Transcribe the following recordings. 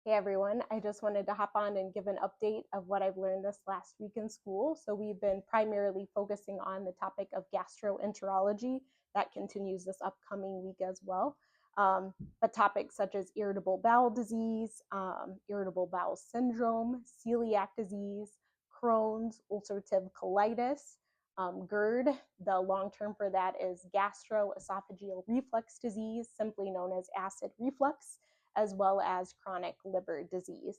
Hey everyone, I just wanted to hop on and give an update of what I've learned this last week in school. So, we've been primarily focusing on the topic of gastroenterology. That continues this upcoming week as well. But topics such as irritable bowel disease, irritable bowel syndrome, celiac disease, Crohn's, ulcerative colitis, GERD. The long term for that is gastroesophageal reflux disease, simply known as acid reflux, as well as chronic liver disease.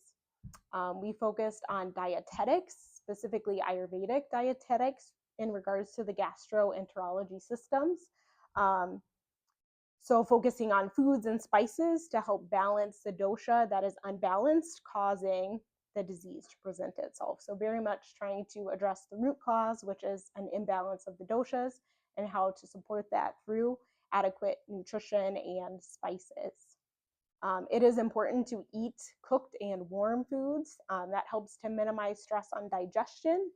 We focused on dietetics, specifically Ayurvedic dietetics, in regards to the gastroenterology systems. Um, so, focusing on foods and spices to help balance the dosha that is unbalanced, causing the disease to present itself. So, very much trying to address the root cause, which is an imbalance of the doshas, and how to support that through adequate nutrition and spices. It is important to eat cooked and warm foods. That helps to minimize stress on digestion.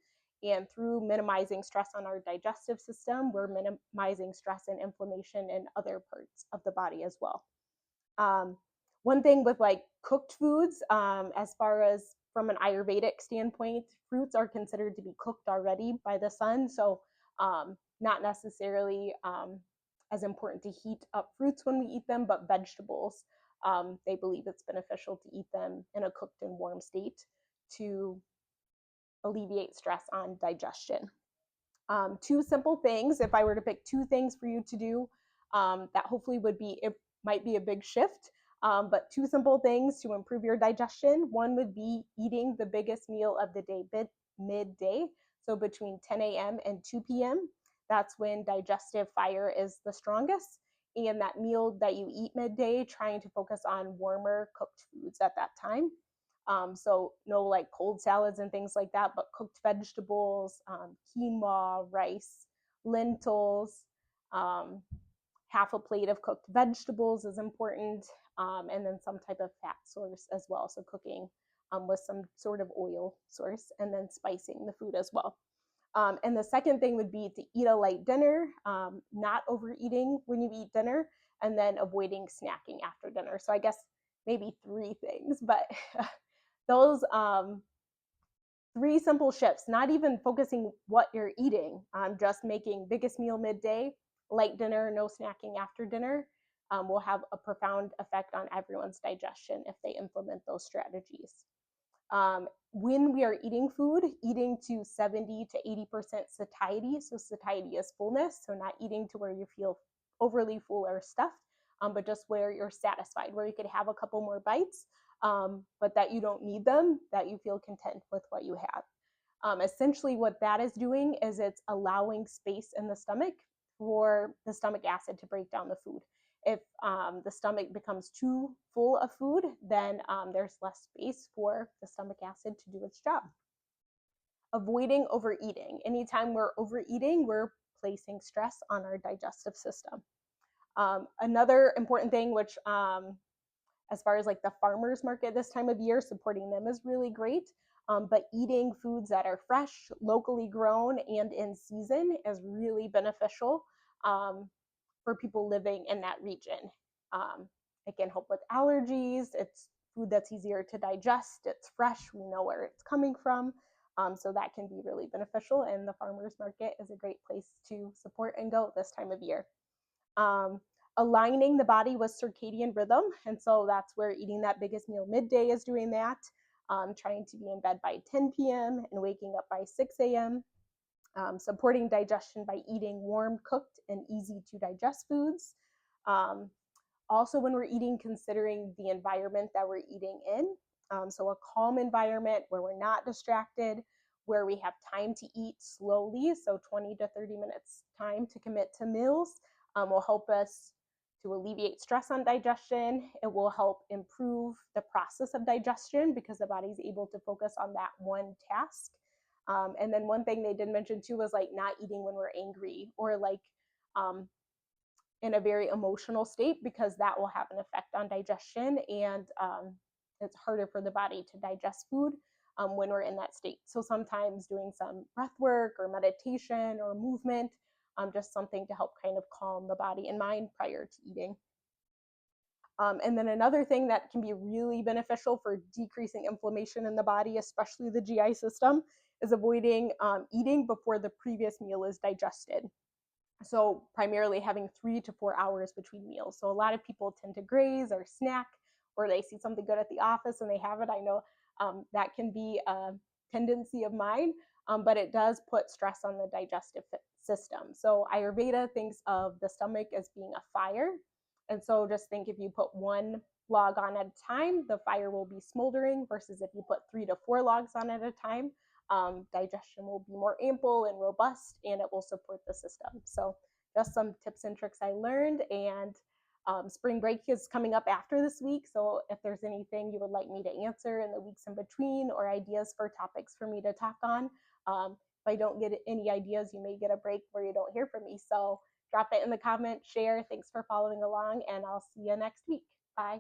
And through minimizing stress on our digestive system, we're minimizing stress and inflammation in other parts of the body as well. Um, One thing with like cooked foods, as far as from an Ayurvedic standpoint, fruits are considered to be cooked already by the sun. So, not necessarily as important to heat up fruits when we eat them, but vegetables, they believe it's beneficial to eat them in a cooked and warm state to alleviate stress on digestion. Two simple things, if I were to pick two things for you to do, that hopefully would be, it might be a big shift, but two simple things to improve your digestion. One would be eating the biggest meal of the day midday, so between 10 a.m. and 2 p.m. That's when digestive fire is the strongest. And that meal that you eat midday, trying to focus on warmer cooked foods at that time. So no like cold salads and things like that, but cooked vegetables, quinoa, rice, lentils, um, half a plate of cooked vegetables is important, and then some type of fat source as well. So cooking with some sort of oil source, and then spicing the food as well. And the second thing would be to eat a light dinner, not overeating when you eat dinner, and then avoiding snacking after dinner. So I guess maybe three things, but those three simple shifts, not even focusing what you're eating, just making biggest meal midday, light dinner, no snacking after dinner, will have a profound effect on everyone's digestion if they implement those strategies. When we are eating food, eating to 70 to 80% satiety. So, satiety is fullness. So, not eating to where you feel overly full or stuffed, but just where you're satisfied, where you could have a couple more bites, but that you don't need them, that you feel content with what you have. Essentially, what that is doing is it's allowing space in the stomach for the stomach acid to break down the food. If the stomach becomes too full of food, then there's less space for the stomach acid to do its job. Avoiding overeating. Anytime we're overeating, we're placing stress on our digestive system. Another important thing, which as far as like the farmers market this time of year, supporting them is really great. But eating foods that are fresh, locally grown, and in season is really beneficial for people living in that region. Um, it can help with allergies. It's food that's easier to digest. It's fresh. We know where it's coming from. So that can be really beneficial. And the farmers market is a great place to support and go this time of year. Um, Aligning the body with circadian rhythm. And so that's where eating that biggest meal midday is doing that. Trying to be in bed by 10 p.m. and waking up by 6 a.m. Supporting digestion by eating warm, cooked, and easy to digest foods. Um, Also, when we're eating, considering the environment that we're eating in. So, a calm environment where we're not distracted, where we have time to eat slowly. So, 20 to 30 minutes time to commit to meals will help us to alleviate stress on digestion. It will help improve the process of digestion because the body's able to focus on that one task. And then one thing they did mention too was like not eating when we're angry or like um, in a very emotional state, because that will have an effect on digestion, and it's harder for the body to digest food when we're in that state. So sometimes doing some breath work or meditation or movement, just something to help kind of calm the body and mind prior to eating. And then another thing that can be really beneficial for decreasing inflammation in the body, especially the GI system, is avoiding eating before the previous meal is digested. So primarily having 3 to 4 hours between meals. So a lot of people tend to graze or snack, or they see something good at the office and they have it. I know that can be a tendency of mine, but it does put stress on the digestive system. So Ayurveda thinks of the stomach as being a fire. And so just think, if you put one log on at a time, the fire will be smoldering, versus if you put 3 to 4 logs on at a time, digestion will be more ample and robust, and it will support the system. So just some tips and tricks I learned. And spring break is coming up after this week, so if there's anything you would like me to answer in the weeks in between, or ideas for topics for me to talk on, if I don't get any ideas, you may get a break where you don't hear from me. So drop it in the comments, share. Thanks for following along, and I'll see you next week. Bye.